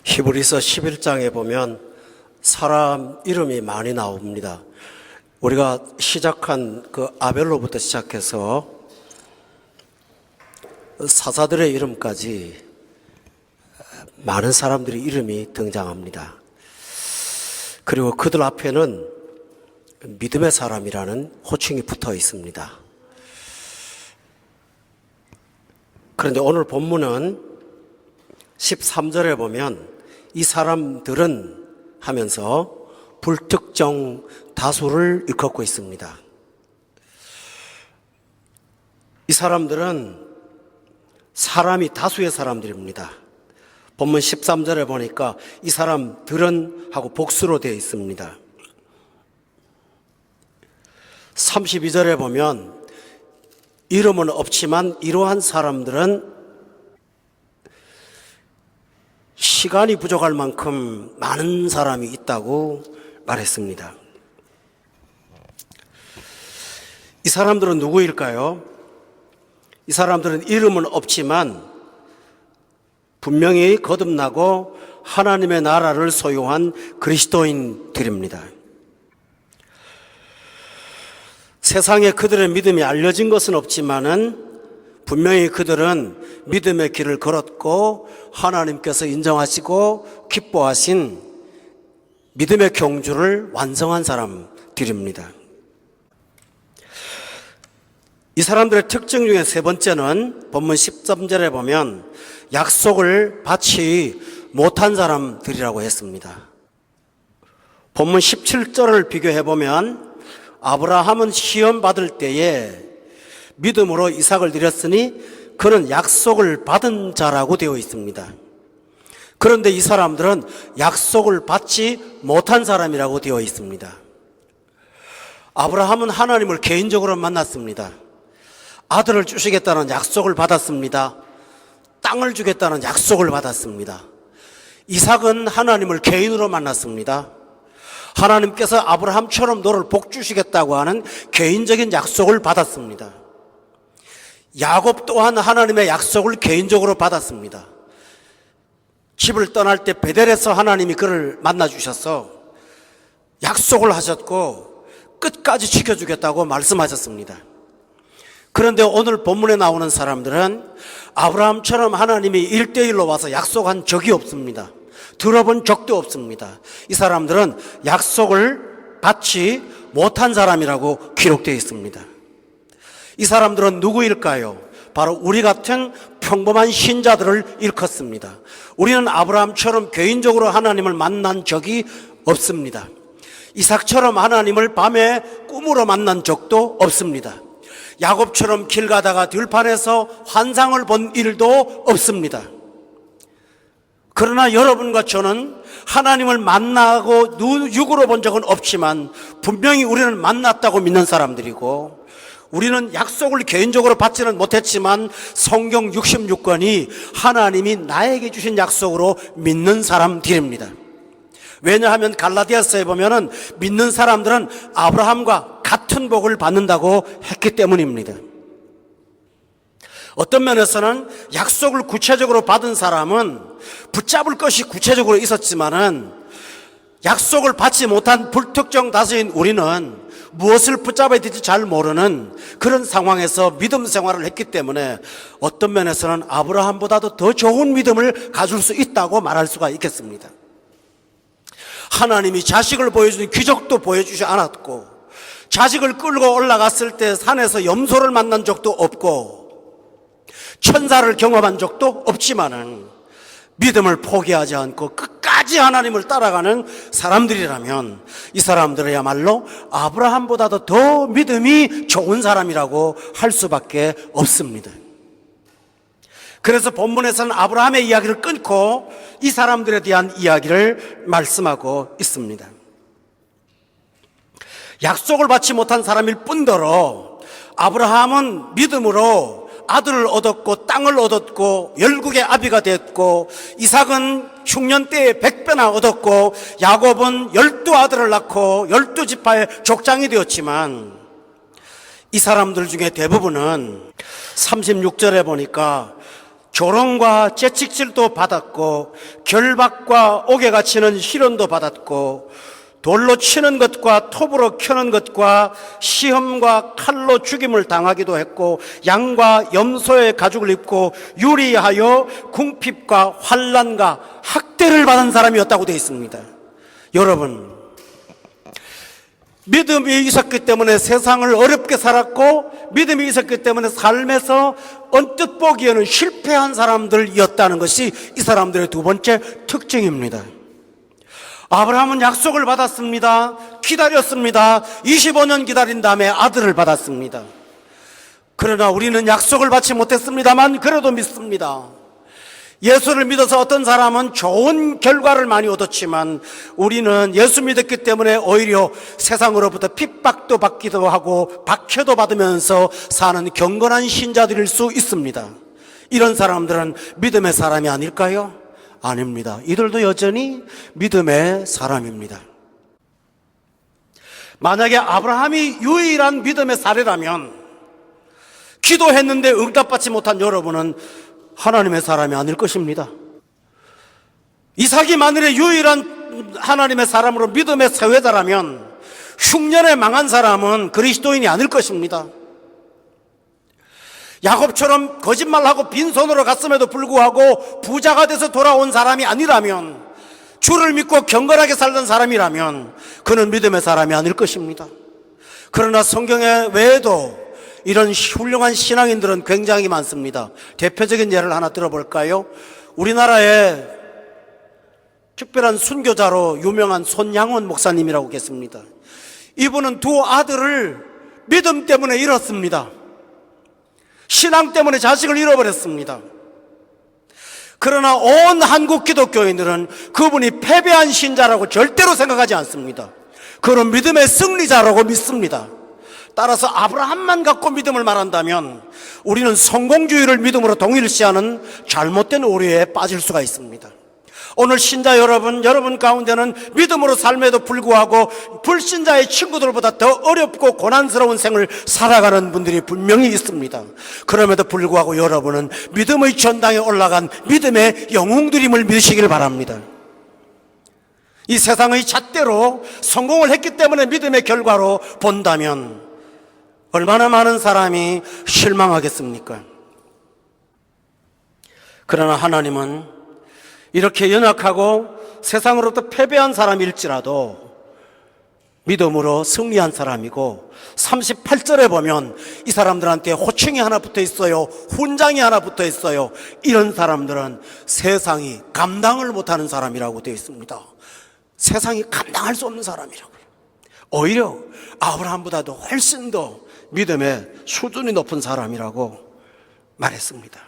히브리서 11장에 보면 사람 이름이 많이 나옵니다. 우리가 시작한 그 아벨로부터 시작해서 사사들의 이름까지 많은 사람들의 이름이 등장합니다. 그리고 그들 앞에는 믿음의 사람이라는 호칭이 붙어 있습니다. 그런데 오늘 본문은 13절에 보면 이 사람들은 하면서 불특정 다수를 일컫고 있습니다. 이 사람들은 사람이 다수의 사람들입니다. 본문 13절에 보니까 이 사람들은 하고 복수로 되어 있습니다. 32절에 보면 이름은 없지만 이러한 사람들은 시간이 부족할 만큼 많은 사람이 있다고 말했습니다. 이 사람들은 누구일까요? 이 사람들은 이름은 없지만 분명히 거듭나고 하나님의 나라를 소유한 그리스도인들입니다. 세상에 그들의 믿음이 알려진 것은 없지만은 분명히 그들은 믿음의 길을 걸었고 하나님께서 인정하시고 기뻐하신 믿음의 경주를 완성한 사람들입니다. 이 사람들의 특징 중에 세 번째는 본문 13절에 보면 약속을 받지 못한 사람들이라고 했습니다. 본문 17절을 비교해 보면 아브라함은 시험 받을 때에 믿음으로 이삭을 드렸으니 그는 약속을 받은 자라고 되어 있습니다. 그런데 이 사람들은 약속을 받지 못한 사람이라고 되어 있습니다. 아브라함은 하나님을 개인적으로 만났습니다. 아들을 주시겠다는 약속을 받았습니다. 땅을 주겠다는 약속을 받았습니다. 이삭은 하나님을 개인으로 만났습니다. 하나님께서 아브라함처럼 너를 복 주시겠다고 하는 개인적인 약속을 받았습니다. 야곱 또한 하나님의 약속을 개인적으로 받았습니다. 집을 떠날 때 베델에서 하나님이 그를 만나 주셔서 약속을 하셨고 끝까지 지켜주겠다고 말씀하셨습니다. 그런데 오늘 본문에 나오는 사람들은 아브라함처럼 하나님이 1대1로 와서 약속한 적이 없습니다. 들어본 적도 없습니다. 이 사람들은 약속을 받지 못한 사람이라고 기록되어 있습니다. 이 사람들은 누구일까요? 바로 우리 같은 평범한 신자들을 일컫습니다. 우리는 아브라함처럼 개인적으로 하나님을 만난 적이 없습니다. 이삭처럼 하나님을 밤에 꿈으로 만난 적도 없습니다. 야곱처럼 길 가다가 들판에서 환상을 본 일도 없습니다. 그러나 여러분과 저는 하나님을 만나고 육으로 본 적은 없지만 분명히 우리는 만났다고 믿는 사람들이고 우리는 약속을 개인적으로 받지는 못했지만 성경 66권이 하나님이 나에게 주신 약속으로 믿는 사람들입니다. 왜냐하면 갈라디아서에 보면은 믿는 사람들은 아브라함과 같은 복을 받는다고 했기 때문입니다. 어떤 면에서는 약속을 구체적으로 받은 사람은 붙잡을 것이 구체적으로 있었지만은 약속을 받지 못한 불특정 다수인 우리는 무엇을 붙잡아야 될지 잘 모르는 그런 상황에서 믿음 생활을 했기 때문에 어떤 면에서는 아브라함보다도 더 좋은 믿음을 가질 수 있다고 말할 수가 있겠습니다. 하나님이 자식을 보여주는 기적도 보여주지 않았고 자식을 끌고 올라갔을 때 산에서 염소를 만난 적도 없고 천사를 경험한 적도 없지만은 믿음을 포기하지 않고 끝까지 하나님을 따라가는 사람들이라면 이 사람들이야말로 아브라함보다도 더 믿음이 좋은 사람이라고 할 수밖에 없습니다. 그래서 본문에서는 아브라함의 이야기를 끊고 이 사람들에 대한 이야기를 말씀하고 있습니다. 약속을 받지 못한 사람일 뿐더러 아브라함은 믿음으로 아들을 얻었고 땅을 얻었고 열국의 아비가 됐고 이삭은 흉년 때에 100배나 얻었고 야곱은 12아들을 낳고 12지파의 족장이 되었지만 이 사람들 중에 대부분은 36절에 보니까 조롱과 채찍질도 받았고 결박과 옥에 갇히는 희련도 받았고 돌로 치는 것과 톱으로 켜는 것과 시험과 칼로 죽임을 당하기도 했고 양과 염소의 가죽을 입고 유리하여 궁핍과 환난과 학대를 받은 사람이었다고 되어 있습니다. 여러분, 믿음이 있었기 때문에 세상을 어렵게 살았고 믿음이 있었기 때문에 삶에서 언뜻 보기에는 실패한 사람들이었다는 것이 이 사람들의 두 번째 특징입니다. 아브라함은 약속을 받았습니다. 기다렸습니다. 25년 기다린 다음에 아들을 받았습니다. 그러나 우리는 약속을 받지 못했습니다만 그래도 믿습니다. 예수를 믿어서 어떤 사람은 좋은 결과를 많이 얻었지만 우리는 예수 믿었기 때문에 오히려 세상으로부터 핍박도 받기도 하고 박해도 받으면서 사는 경건한 신자들일 수 있습니다. 이런 사람들은 믿음의 사람이 아닐까요? 아닙니다. 이들도 여전히 믿음의 사람입니다. 만약에 아브라함이 유일한 믿음의 사례라면 기도했는데 응답받지 못한 여러분은 하나님의 사람이 아닐 것입니다. 이삭이 만일에 유일한 하나님의 사람으로 믿음의 세회자라면 흉년에 망한 사람은 그리스도인이 아닐 것입니다. 야곱처럼 거짓말하고 빈손으로 갔음에도 불구하고 부자가 돼서 돌아온 사람이 아니라면, 주를 믿고 경건하게 살던 사람이라면 그는 믿음의 사람이 아닐 것입니다. 그러나 성경에 외에도 이런 훌륭한 신앙인들은 굉장히 많습니다. 대표적인 예를 하나 들어볼까요? 우리나라에 특별한 순교자로 유명한 손양원 목사님이라고 계십니다. 이분은 두 아들을 믿음 때문에 잃었습니다. 신앙 때문에 자식을 잃어버렸습니다. 그러나 온 한국 기독교인들은 그분이 패배한 신자라고 절대로 생각하지 않습니다. 그는 믿음의 승리자라고 믿습니다. 따라서 아브라함만 갖고 믿음을 말한다면 우리는 성공주의를 믿음으로 동일시하는 잘못된 오류에 빠질 수가 있습니다. 오늘 신자 여러분 가운데는 믿음으로 삶에도 불구하고 불신자의 친구들보다 더 어렵고 고난스러운 생을 살아가는 분들이 분명히 있습니다. 그럼에도 불구하고 여러분은 믿음의 전당에 올라간 믿음의 영웅들임을 믿으시길 바랍니다. 이 세상의 잣대로 성공을 했기 때문에 믿음의 결과로 본다면 얼마나 많은 사람이 실망하겠습니까? 그러나 하나님은 이렇게 연약하고 세상으로부터 패배한 사람일지라도 믿음으로 승리한 사람이고, 38절에 보면 이 사람들한테 호칭이 하나 붙어 있어요. 훈장이 하나 붙어 있어요. 이런 사람들은 세상이 감당을 못하는 사람이라고 되어 있습니다. 세상이 감당할 수 없는 사람이라고요. 오히려 아브라함보다도 훨씬 더 믿음의 수준이 높은 사람이라고 말했습니다.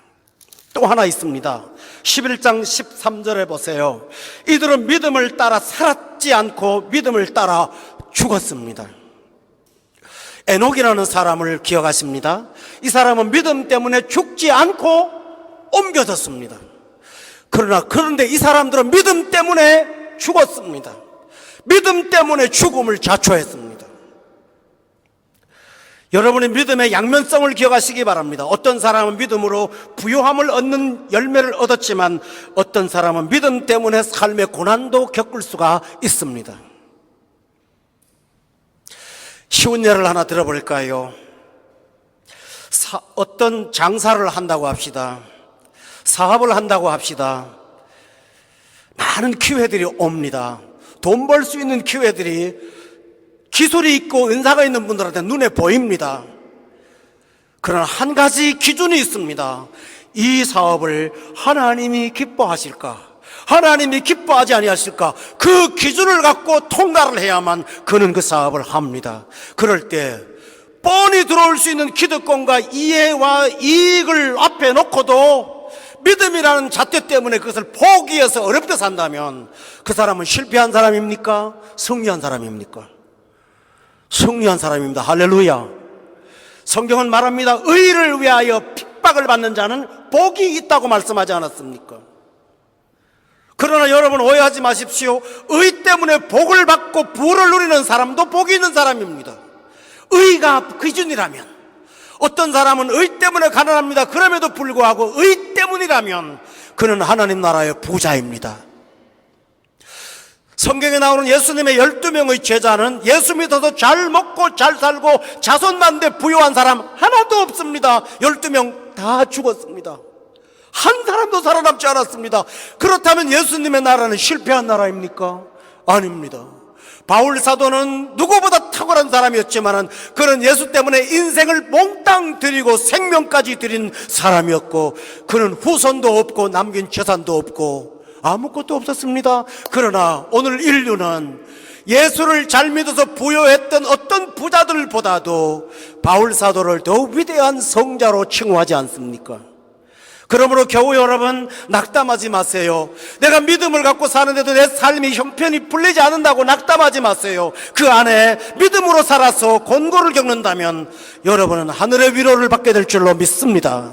또 하나 있습니다. 11장 13절에 보세요. 이들은 믿음을 따라 살았지 않고 믿음을 따라 죽었습니다. 에녹이라는 사람을 기억하십니다. 이 사람은 믿음 때문에 죽지 않고 옮겨졌습니다. 그런데 이 사람들은 믿음 때문에 죽었습니다. 믿음 때문에 죽음을 자초했습니다. 여러분의 믿음의 양면성을 기억하시기 바랍니다. 어떤 사람은 믿음으로 부요함을 얻는 열매를 얻었지만 어떤 사람은 믿음 때문에 삶의 고난도 겪을 수가 있습니다. 쉬운 예를 하나 들어볼까요? 어떤 장사를 한다고 합시다. 사업을 한다고 합시다. 많은 기회들이 옵니다. 돈 벌 수 있는 기회들이 기술이 있고 은사가 있는 분들한테 눈에 보입니다. 그러나 한 가지 기준이 있습니다. 이 사업을 하나님이 기뻐하실까? 하나님이 기뻐하지 아니하실까? 그 기준을 갖고 통과를 해야만 그는 그 사업을 합니다. 그럴 때 뻔히 들어올 수 있는 기득권과 이해와 이익을 앞에 놓고도 믿음이라는 잣대 때문에 그것을 포기해서 어렵게 산다면 그 사람은 실패한 사람입니까? 승리한 사람입니까? 승리한 사람입니다. 할렐루야. 성경은 말합니다. 의를 위하여 핍박을 받는 자는 복이 있다고 말씀하지 않았습니까? 그러나 여러분 오해하지 마십시오. 의 때문에 복을 받고 부를 누리는 사람도 복이 있는 사람입니다. 의가 기준이라면, 어떤 사람은 의 때문에 가난합니다. 그럼에도 불구하고 의 때문이라면 그는 하나님 나라의 부자입니다. 성경에 나오는 예수님의 12명의 제자는 예수 믿어서 잘 먹고 잘 살고 자손 많은데 부유한 사람 하나도 없습니다. 12명 다 죽었습니다. 한 사람도 살아남지 않았습니다. 그렇다면 예수님의 나라는 실패한 나라입니까? 아닙니다. 바울 사도는 누구보다 탁월한 사람이었지만 그는 예수 때문에 인생을 몽땅 드리고 생명까지 드린 사람이었고, 그는 후손도 없고 남긴 재산도 없고 아무것도 없었습니다. 그러나 오늘 인류는 예수를 잘 믿어서 부여했던 어떤 부자들보다도 바울 사도를 더욱 위대한 성자로 칭호하지 않습니까? 그러므로 겨우 여러분 낙담하지 마세요. 내가 믿음을 갖고 사는데도 내 삶이 형편이 풀리지 않는다고 낙담하지 마세요. 그 안에 믿음으로 살아서 곤고를 겪는다면 여러분은 하늘의 위로를 받게 될 줄로 믿습니다.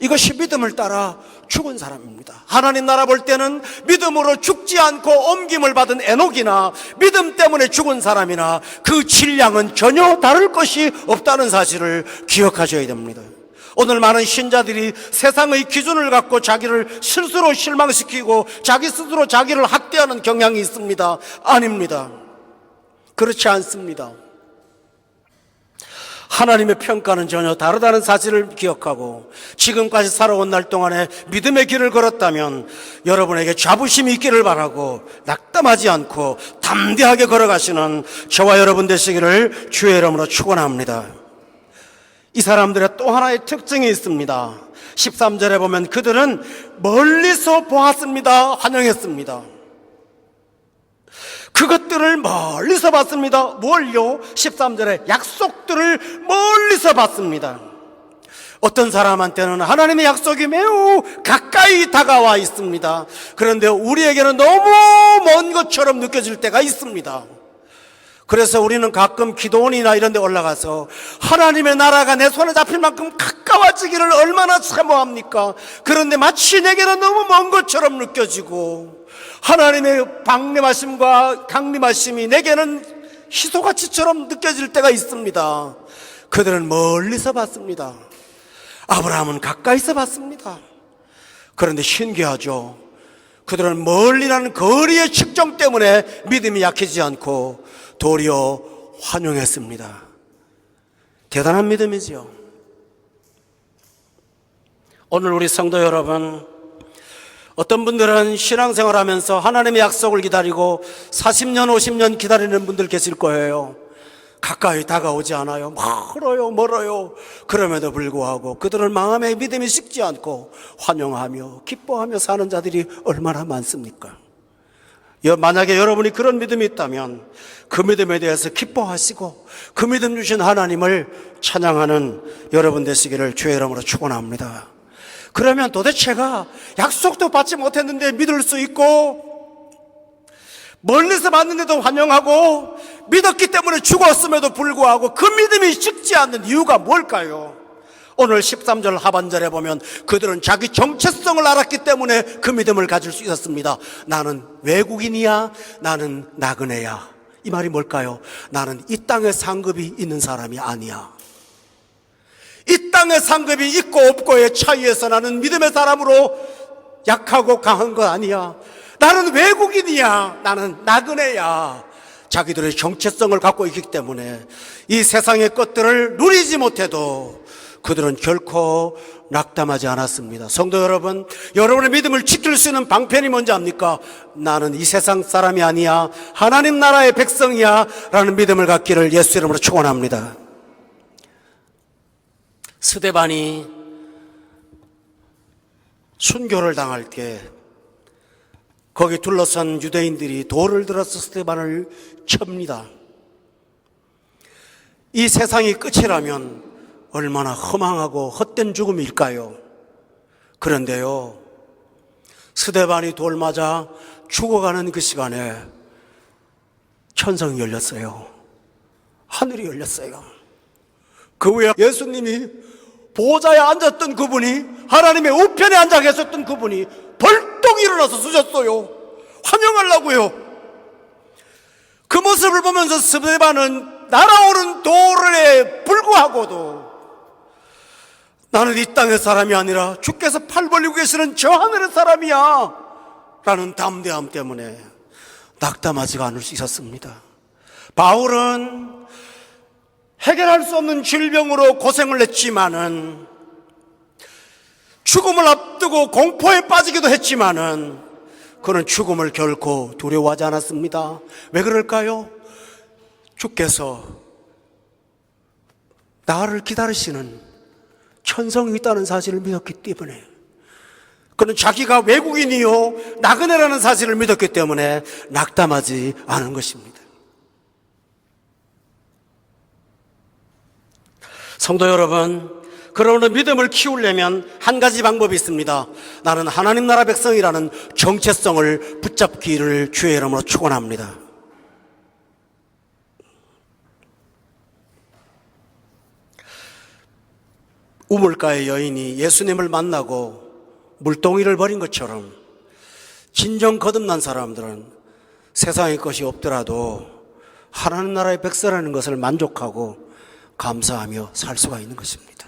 이것이 믿음을 따라 죽은 사람입니다. 하나님 나라 볼 때는 믿음으로 죽지 않고 옮김을 받은 에녹이나 믿음 때문에 죽은 사람이나 그 질량은 전혀 다를 것이 없다는 사실을 기억하셔야 됩니다. 오늘 많은 신자들이 세상의 기준을 갖고 자기를 스스로 실망시키고 자기 스스로 자기를 학대하는 경향이 있습니다. 아닙니다. 그렇지 않습니다. 하나님의 평가는 전혀 다르다는 사실을 기억하고 지금까지 살아온 날 동안에 믿음의 길을 걸었다면 여러분에게 자부심이 있기를 바라고 낙담하지 않고 담대하게 걸어가시는 저와 여러분 되시기를 주의 이름으로 축원합니다. 이 사람들의 또 하나의 특징이 있습니다. 13절에 보면 그들은 멀리서 보았습니다. 환영했습니다. 그것들을 멀리서 봤습니다. 뭘요? 13절에 약속들을 멀리서 봤습니다. 어떤 사람한테는 하나님의 약속이 매우 가까이 다가와 있습니다. 그런데 우리에게는 너무 먼 것처럼 느껴질 때가 있습니다. 그래서 우리는 가끔 기도원이나 이런 데 올라가서 하나님의 나라가 내 손에 잡힐 만큼 가까워지기를 얼마나 사모합니까? 그런데 마치 내게는 너무 먼 것처럼 느껴지고 하나님의 방림하심과 강림하심이 내게는 희소가치처럼 느껴질 때가 있습니다. 그들은 멀리서 봤습니다. 아브라함은 가까이서 봤습니다. 그런데 신기하죠. 그들은 멀리라는 거리의 측정 때문에 믿음이 약해지지 않고 도리어 환영했습니다. 대단한 믿음이지요. 오늘 우리 성도 여러분, 어떤 분들은 신앙생활 하면서 하나님의 약속을 기다리고 40년, 50년 기다리는 분들 계실 거예요. 가까이 다가오지 않아요. 멀어요. 그럼에도 불구하고 그들은 마음의 믿음이 식지 않고 환영하며 기뻐하며 사는 자들이 얼마나 많습니까? 만약에 여러분이 그런 믿음이 있다면 그 믿음에 대해서 기뻐하시고 그 믿음 주신 하나님을 찬양하는 여러분 되시기를 주의 이름으로 축원합니다. 그러면 도대체가 약속도 받지 못했는데 믿을 수 있고 멀리서 봤는데도 환영하고 믿었기 때문에 죽었음에도 불구하고 그 믿음이 식지 않는 이유가 뭘까요? 오늘 13절 하반절에 보면 그들은 자기 정체성을 알았기 때문에 그 믿음을 가질 수 있었습니다. 나는 외국인이야, 나는 나그네야. 이 말이 뭘까요? 나는 이 땅에 상급이 있는 사람이 아니야. 이 땅에 상급이 있고 없고의 차이에서 나는 믿음의 사람으로 약하고 강한 거 아니야. 나는 외국인이야, 나는 나그네야. 자기들의 정체성을 갖고 있기 때문에 이 세상의 것들을 누리지 못해도 그들은 결코 낙담하지 않았습니다. 성도 여러분, 여러분의 믿음을 지킬 수 있는 방편이 뭔지 압니까? 나는 이 세상 사람이 아니야, 하나님 나라의 백성이야 라는 믿음을 갖기를 예수 이름으로 축원합니다. 스데반이 순교를 당할 때 거기 둘러싼 유대인들이 돌을 들어서 스데반을 칩니다. 이 세상이 끝이라면 얼마나 허망하고 헛된 죽음일까요? 그런데요, 스데반이 돌 맞아 죽어가는 그 시간에 천성이 열렸어요. 하늘이 열렸어요. 그 후에 예수님이 보좌에 앉았던 그분이, 하나님의 우편에 앉아 계셨던 그분이 벌떡 일어나서 서셨어요. 환영하려고요. 그 모습을 보면서 스데반은 날아오는 돌에 불구하고도 나는 이 땅의 사람이 아니라 주께서 팔 벌리고 계시는 저 하늘의 사람이야 라는 담대함 때문에 낙담하지가 않을 수 있었습니다. 바울은 해결할 수 없는 질병으로 고생을 했지만은, 죽음을 앞두고 공포에 빠지기도 했지만은 그는 죽음을 결코 두려워하지 않았습니다. 왜 그럴까요? 주께서 나를 기다리시는 천성이 있다는 사실을 믿었기 때문에, 그는 자기가 외국인이요 나그네라는 사실을 믿었기 때문에 낙담하지 않은 것입니다. 성도 여러분, 그러므로 믿음을 키우려면 한 가지 방법이 있습니다. 나는 하나님 나라 백성이라는 정체성을 붙잡기를 주의 이름으로 축원합니다. 우물가의 여인이 예수님을 만나고 물동이를 버린 것처럼 진정 거듭난 사람들은 세상의 것이 없더라도 하나님 나라의 백성이라는 것을 만족하고 감사하며 살 수가 있는 것입니다.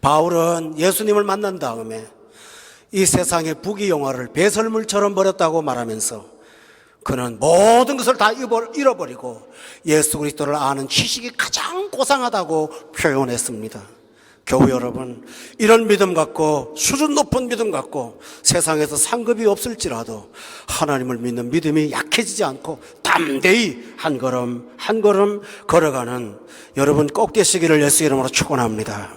바울은 예수님을 만난 다음에 이 세상의 부귀영화를 배설물처럼 버렸다고 말하면서 그는 모든 것을 다 잃어버리고 예수 그리스도를 아는 지식이 가장 고상하다고 표현했습니다. 교회 여러분, 이런 믿음 갖고, 수준 높은 믿음 갖고 세상에서 상급이 없을지라도 하나님을 믿는 믿음이 약해지지 않고 담대히 한 걸음 한 걸음 걸어가는 여러분 꼭 되시기를 예수 이름으로 축원합니다.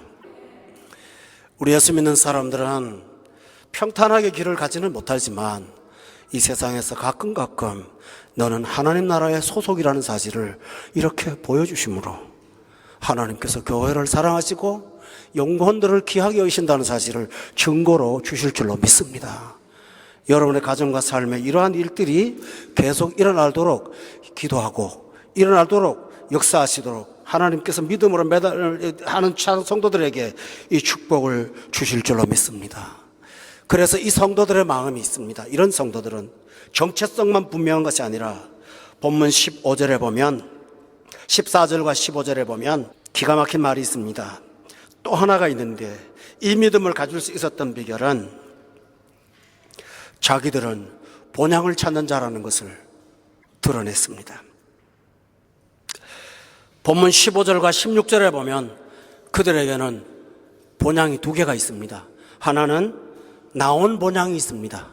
우리 예수 믿는 사람들은 평탄하게 길을 가지는 못하지만 이 세상에서 가끔 너는 하나님 나라의 소속이라는 사실을 이렇게 보여주심으로 하나님께서 교회를 사랑하시고 영혼들을 귀하게 여기신다는 사실을 증거로 주실 줄로 믿습니다. 여러분의 가정과 삶에 이러한 일들이 계속 일어나도록 기도하고 일어나도록 역사하시도록 하나님께서 믿음으로 매달하는 성도들에게 이 축복을 주실 줄로 믿습니다. 그래서 이 성도들의 마음이 있습니다. 이런 성도들은 정체성만 분명한 것이 아니라 본문 15절에 보면, 14절과 15절에 보면 기가 막힌 말이 있습니다. 또 하나가 있는데, 이 믿음을 가질 수 있었던 비결은 자기들은 본향을 찾는 자라는 것을 드러냈습니다. 본문 15절과 16절에 보면 그들에게는 본향이 두 개가 있습니다. 하나는 나온 본향이 있습니다.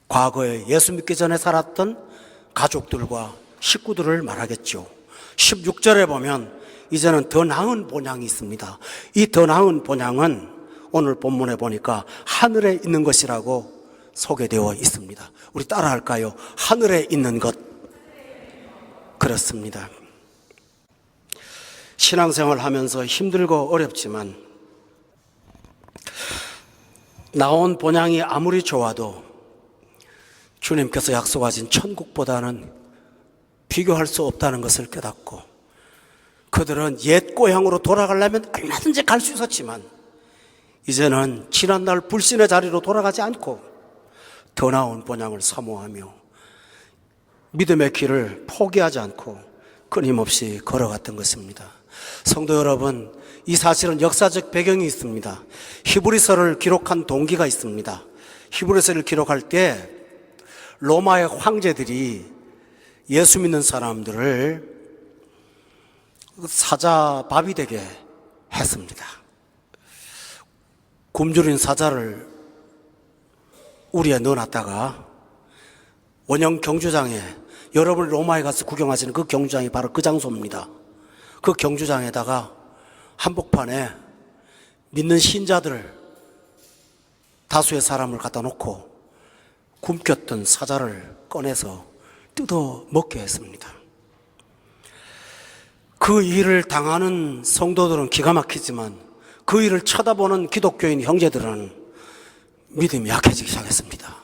과거에 예수 믿기 전에 살았던 가족들과 식구들을 말하겠죠. 16절에 보면 이제는 더 나은 본향이 있습니다. 이 더 나은 본향은 오늘 본문에 보니까 하늘에 있는 것이라고 소개되어 있습니다. 우리 따라할까요? 하늘에 있는 것. 그렇습니다. 신앙생활 하면서 힘들고 어렵지만 나온 본향이 아무리 좋아도 주님께서 약속하신 천국보다는 비교할 수 없다는 것을 깨닫고, 그들은 옛 고향으로 돌아가려면 얼마든지 갈 수 있었지만 이제는 지난날 불신의 자리로 돌아가지 않고 더 나은 본향을 사모하며 믿음의 길을 포기하지 않고 끊임없이 걸어갔던 것입니다. 성도 여러분, 이 사실은 역사적 배경이 있습니다. 히브리서를 기록한 동기가 있습니다. 히브리서를 기록할 때 로마의 황제들이 예수 믿는 사람들을 사자 밥이 되게 했습니다. 굶주린 사자를 우리에 넣어놨다가 원형 경주장에, 여러분 로마에 가서 구경하시는 그 경주장이 바로 그 장소입니다. 그 경주장에다가 한복판에 믿는 신자들 다수의 사람을 갖다 놓고 굶겼던 사자를 꺼내서 뜯어 먹게 했습니다. 그 일을 당하는 성도들은 기가 막히지만 그 일을 쳐다보는 기독교인 형제들은 믿음이 약해지기 시작했습니다.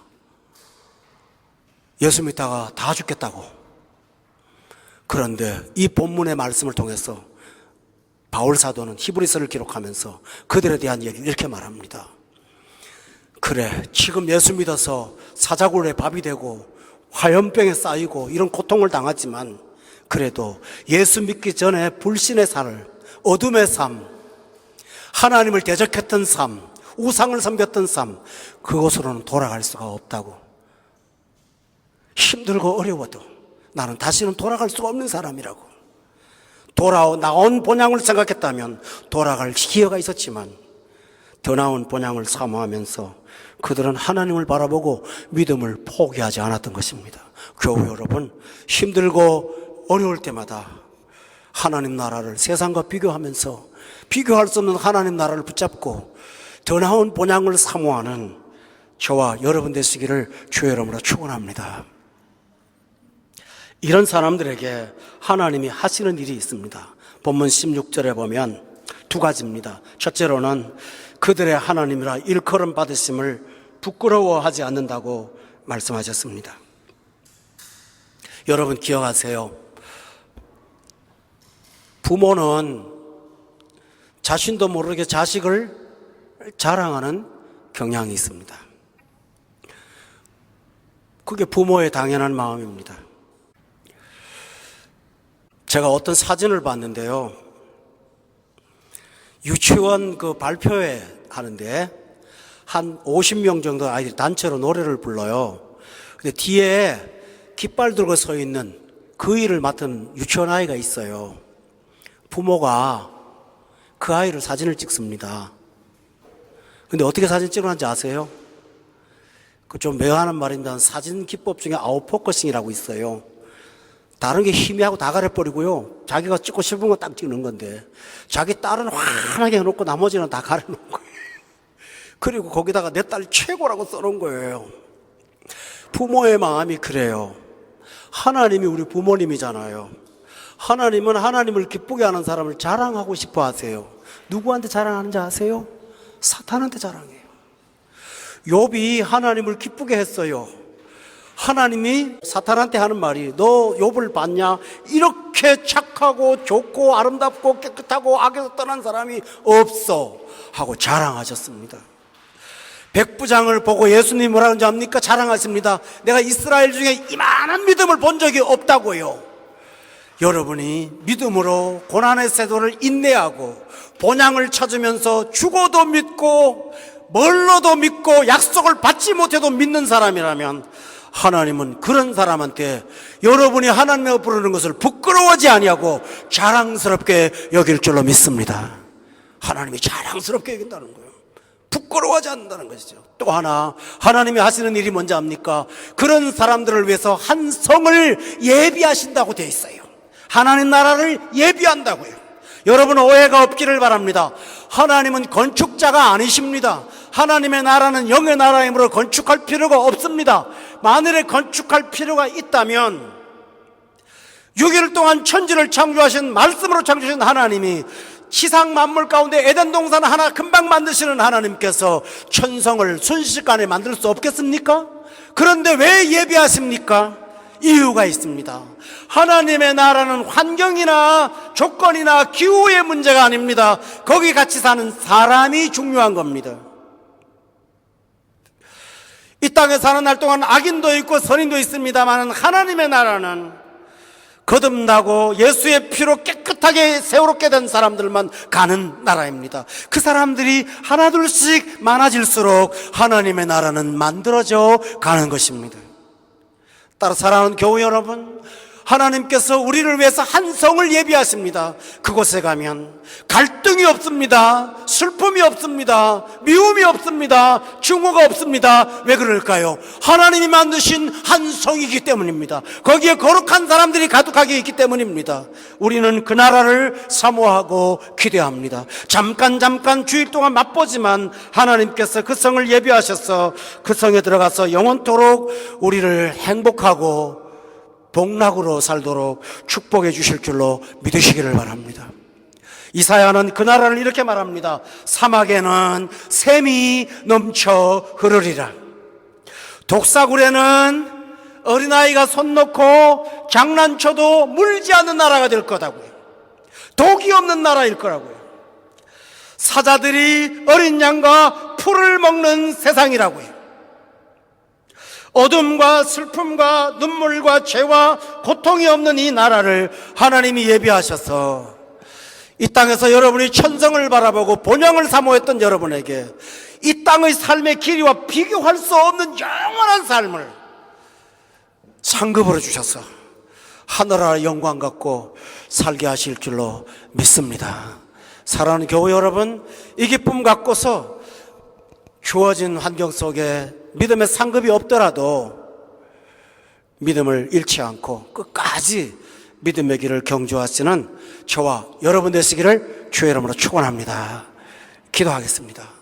예수 믿다가 다 죽겠다고. 그런데 이 본문의 말씀을 통해서 바울 사도는 히브리서를 기록하면서 그들에 대한 얘기를 이렇게 말합니다. 그래, 지금 예수 믿어서 사자굴에 밥이 되고 화염병에 쌓이고 이런 고통을 당하지만 그래도 예수 믿기 전에 불신의 삶, 어둠의 삶, 하나님을 대적했던 삶, 우상을 섬겼던 삶, 그곳으로는 돌아갈 수가 없다고. 힘들고 어려워도 나는 다시는 돌아갈 수가 없는 사람이라고. 나온 본향을 생각했다면 돌아갈 기회가 있었지만 더 나은 본향을 사모하면서 그들은 하나님을 바라보고 믿음을 포기하지 않았던 것입니다. 교회 여러분, 힘들고 어려울 때마다 하나님 나라를 세상과 비교하면서 비교할 수 없는 하나님 나라를 붙잡고 더 나은 본향을 사모하는 저와 여러분 되시기를 주의 이름으로 축원합니다. 이런 사람들에게 하나님이 하시는 일이 있습니다. 본문 16절에 보면 두 가지입니다. 첫째로는 그들의 하나님이라 일컬음 받으심을 부끄러워하지 않는다고 말씀하셨습니다. 여러분 기억하세요. 부모는 자신도 모르게 자식을 자랑하는 경향이 있습니다. 그게 부모의 당연한 마음입니다. 제가 어떤 사진을 봤는데요. 유치원 그 발표회 하는데 한 50명 정도 아이들이 단체로 노래를 불러요. 근데 뒤에 깃발 들고 서 있는 그 일을 맡은 유치원 아이가 있어요. 부모가 그 아이를 사진을 찍습니다. 근데 어떻게 사진 찍었는지 아세요? 그 좀 매화하는 말입니다. 사진 기법 중에 아웃포커싱이라고 있어요. 다른 게 희미하고 다 가려버리고요. 자기가 찍고 싶은 거 딱 찍는 건데 자기 딸은 환하게 해놓고 나머지는 다 가려놓은 거예요. 그리고 거기다가 내 딸 최고라고 써놓은 거예요. 부모의 마음이 그래요. 하나님이 우리 부모님이잖아요. 하나님은 하나님을 기쁘게 하는 사람을 자랑하고 싶어 하세요. 누구한테 자랑하는지 아세요? 사탄한테 자랑해요. 욥이 하나님을 기쁘게 했어요. 하나님이 사탄한테 하는 말이 너 욥을 봤냐? 이렇게 착하고 좋고 아름답고 깨끗하고 악에서 떠난 사람이 없어 하고 자랑하셨습니다. 백부장을 보고 예수님이 뭐라는지 압니까? 자랑하십니다. 내가 이스라엘 중에 이만한 믿음을 본 적이 없다고요. 여러분이 믿음으로 고난의 세도를 인내하고 본향을 찾으면서 죽어도 믿고 멀어도 믿고 약속을 받지 못해도 믿는 사람이라면 하나님은 그런 사람한테 여러분이 하나님을 부르는 것을 부끄러워하지 아니하고 자랑스럽게 여길 줄로 믿습니다. 하나님이 자랑스럽게 여긴다는 거예요. 부끄러워하지 않는다는 것이죠. 또 하나 하나님이 하시는 일이 뭔지 압니까? 그런 사람들을 위해서 한 성을 예비하신다고 되어 있어요. 하나님 나라를 예비한다고요. 여러분 오해가 없기를 바랍니다. 하나님은 건축자가 아니십니다. 하나님의 나라는 영의 나라이므로 건축할 필요가 없습니다. 만일에 건축할 필요가 있다면 6일 동안 천지를 창조하신 말씀으로 창조하신 하나님이 지상 만물 가운데 에덴 동산 하나 금방 만드시는 하나님께서 천성을 순식간에 만들 수 없겠습니까? 그런데 왜 예비하십니까? 이유가 있습니다. 하나님의 나라는 환경이나 조건이나 기후의 문제가 아닙니다. 거기 같이 사는 사람이 중요한 겁니다. 이 땅에 사는 날 동안 악인도 있고 선인도 있습니다만 하나님의 나라는 거듭나고 예수의 피로 깨끗하게 새롭게 된 사람들만 가는 나라입니다. 그 사람들이 하나둘씩 많아질수록 하나님의 나라는 만들어져 가는 것입니다. 따라 사랑하는 교회 여러분, 하나님께서 우리를 위해서 한 성을 예비하십니다. 그곳에 가면 갈등이 없습니다. 슬픔이 없습니다. 미움이 없습니다. 증오가 없습니다. 왜 그럴까요? 하나님이 만드신 한 성이기 때문입니다. 거기에 거룩한 사람들이 가득하게 있기 때문입니다. 우리는 그 나라를 사모하고 기대합니다. 잠깐 주일 동안 맛보지만 하나님께서 그 성을 예비하셔서 그 성에 들어가서 영원토록 우리를 행복하고 복락으로 살도록 축복해 주실 줄로 믿으시기를 바랍니다. 이사야는 그 나라를 이렇게 말합니다. 사막에는 샘이 넘쳐 흐르리라. 독사굴에는 어린아이가 손 놓고 장난쳐도 물지 않는 나라가 될 거다고요. 독이 없는 나라일 거라고요. 사자들이 어린 양과 풀을 먹는 세상이라고요. 어둠과 슬픔과 눈물과 죄와 고통이 없는 이 나라를 하나님이 예비하셔서 이 땅에서 여러분이 천성을 바라보고 본향을 사모했던 여러분에게 이 땅의 삶의 길이와 비교할 수 없는 영원한 삶을 상급으로 주셔서 하늘나라 영광 갖고 살게 하실 줄로 믿습니다. 사랑하는 교회 여러분, 이 기쁨 갖고서 주어진 환경 속에 믿음의 상급이 없더라도 믿음을 잃지 않고 끝까지 믿음의 길을 경주하시는 저와 여러분 되시기를 주의 이름으로 축원합니다. 기도하겠습니다.